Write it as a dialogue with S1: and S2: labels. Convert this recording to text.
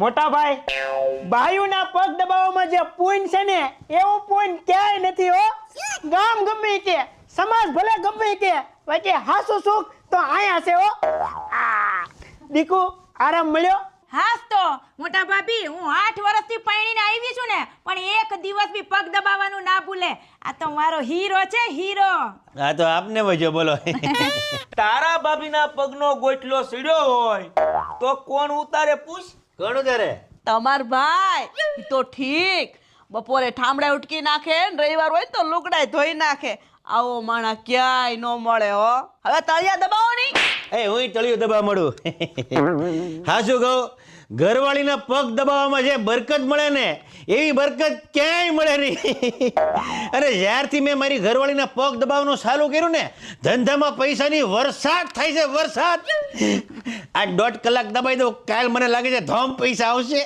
S1: મોટા ભાઈ, બાયુના પગ દબાવવામાં જે પૂન છે ને એવું પૂન ક્યાંય નથી હો. ગામ ગમે કે સમાજ ભલે ગમે કે બાકી હાસુ સુખ તો આયા છે હો. દીકુ આરામ મળ્યો?
S2: હાસ તો મોટા ભાભી, હું 8 વર્ષથી પરણીને આવી છું ને, પણ એક દિવસ બી પગ દબાવવાનું ના ભૂલે. આ તો મારો હીરો છે, હીરો.
S3: હા તો આપને વજો બોલો.
S4: તારા ભાભીના પગનો ગોઠલો સીડ્યો હોય તો કોણ ઉતારે પૂછ?
S3: કોણ ઉતારે?
S5: તમાર ભાઈ ઈ તો ઠીક, બપોરે ઠામડા ઉટકી નાખે ને રવિવાર હોય તો લુગડાય ધોઈ નાખે. આવો માણા ક્યાંય ન મળે હો. હવે તળિયા દબાવો નહીં.
S3: હું તળિયું દબાવ મળું. હા શું કહું, ઘરવાળીના પગ દબાવવામાં જે બરકત મળે ને એવી બરકત ક્યાંય મળે નહીં. અરે જ્યારથી મેં મારી ઘરવાળીના પગ દબાવવાનું ચાલુ કર્યું ને, ધંધામાં પૈસાની વરસાદ થાય છે, વરસાદ. આ 1.5 કલાક દબાઈ દઉં, કાલ મને લાગે છે ધોમ પૈસા આવશે.